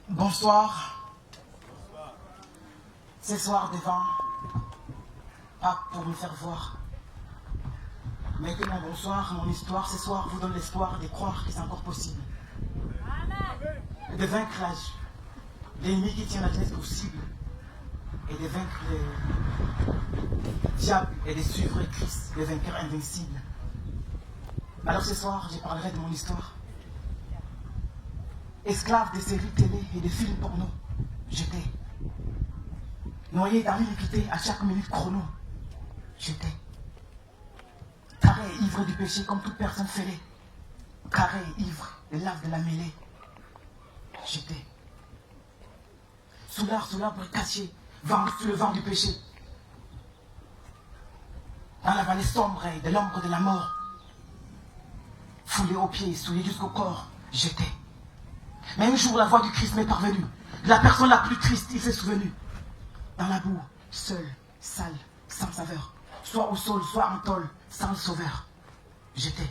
Bonsoir. Ce soir devant, pas pour me faire voir. Mais que mon bonsoir, mon histoire, ce soir vous donne l'espoir de croire que c'est encore possible. De vaincre l'ennemi qui tient la jeunesse possible. Et de vaincre le diable et de suivre Christ, le vainqueur invincible. Alors ce soir, je parlerai de mon histoire. Esclave des séries télé et des films porno, j'étais. Noyé dans l'iniquité à chaque minute chrono, j'étais. Carré et ivre du péché comme toute personne fêlée. Carré et ivre des laves de la mêlée, j'étais. Sous l'arbre caché, sous le vent du péché. Dans la vallée sombre et de l'ombre de la mort. Foulé aux pieds, souillé jusqu'au corps, j'étais. Mais un jour, la voix du Christ m'est parvenue. De la personne la plus triste, il s'est souvenu. Dans la boue, seul, sale, sans saveur. Soit au sol, soit en tôle, sans le sauveur. J'étais.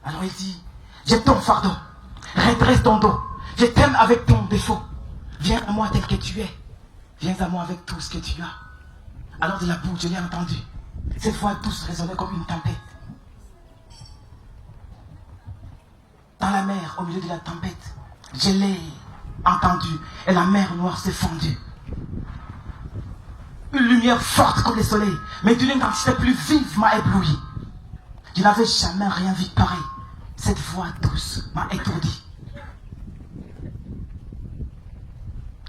Alors il dit, j'ai ton fardeau, redresse ton dos. Je t'aime avec ton défaut. Viens à moi tel que tu es. Viens à moi avec tout ce que tu as. Alors de la boue, je l'ai entendu. Cette voix douce résonnait comme une tempête. Dans la mer, au milieu de la tempête, je l'ai entendu et la mer noire s'est fondue. Une lumière forte comme le soleil, mais d'une intensité plus vive m'a ébloui. Je n'avais jamais rien vu pareil. Cette voix douce m'a étourdi.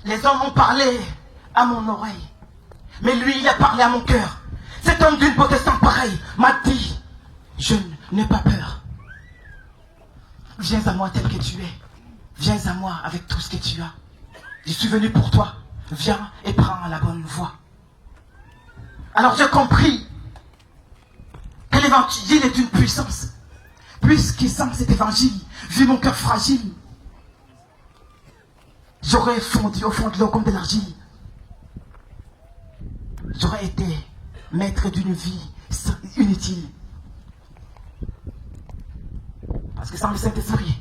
Les hommes ont parlé à mon oreille, mais lui, il a parlé à mon cœur. Cet homme d'une beauté sans pareille m'a dit, je n'ai pas peur. Viens à moi tel que tu es. Viens à moi avec tout ce que tu as. Je suis venu pour toi. Viens et prends la bonne voie. Alors j'ai compris que l'évangile est une puissance. Puisque sans cet évangile, vu mon cœur fragile, j'aurais fondu au fond de l'eau comme de l'argile. J'aurais été maître d'une vie inutile. Parce que sans le Saint-Esprit,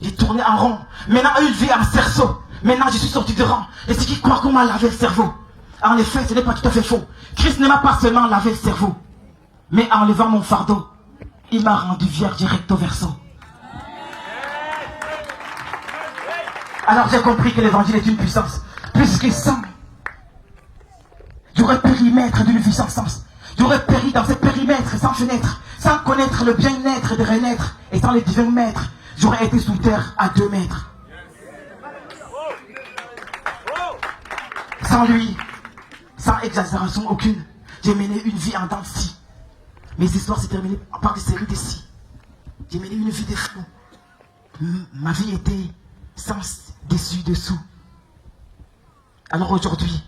j'ai tourné en rond. Maintenant, une vie en cerceau. Maintenant, je suis sorti de rang. Et ceux qui croient qu'on m'a lavé le cerveau. En effet, ce n'est pas tout à fait faux. Christ ne m'a pas seulement lavé le cerveau. Mais en levant mon fardeau, il m'a rendu vierge recto verso. Alors j'ai compris que l'évangile est une puissance. Puisque sans, j'aurais péri maître d'une vie sans sens. J'aurais péri dans ce périmètre sans fenêtre, sans connaître le bien-être de renaître, et sans les divins maîtres, j'aurais été sous terre à 2 mètres. Sans lui, sans exagération aucune, j'ai mené une vie en dents de scie. Mes histoires s'est terminées par des séries de scie. J'ai mené une vie de fou. Ma vie était sans dessus-dessous. Alors aujourd'hui,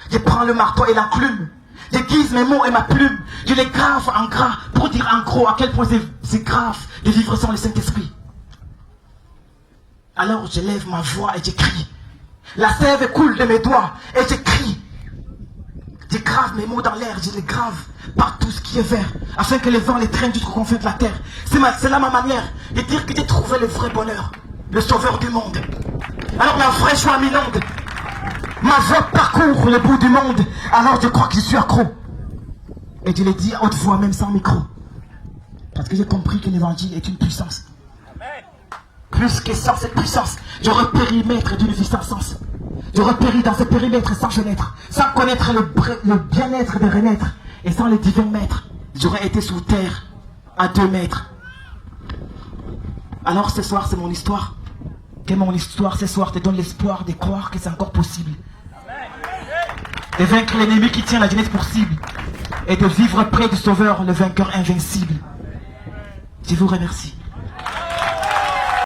je prends le marteau et l'enclume. J'aiguise mes mots et ma plume. Je les grave en gras pour dire en gros à quel point c'est grave de vivre sans le Saint-Esprit. Alors je lève ma voix et j'écris. La sève coule de mes doigts et j'écris. Je grave mes mots dans l'air, je les grave par tout ce qui est vert, afin que les vents les traînent jusqu'aux confins de la terre. C'est là ma manière de dire que j'ai trouvé le vrai bonheur, le sauveur du monde. Alors la vraie joie m'inonde. Ma voix parcourt le bout du monde. Alors je crois que je suis accro. Et je l'ai dit à haute voix, même sans micro. Parce que j'ai compris que l'évangile est une puissance. Plus que sans cette puissance, j'aurais péri maître d'une vie sans sens. J'aurais péri dans ce périmètre sans fenêtre, sans connaître le bien-être de renaître. Et sans les divins maîtres, j'aurais été sous terre à 2 mètres. Alors ce soir, c'est mon histoire. Que mon histoire ce soir te donne l'espoir de croire que c'est encore possible. De vaincre l'ennemi qui tient la jeunesse pour cible. Et de vivre près du Sauveur, le vainqueur invincible. Je vous remercie.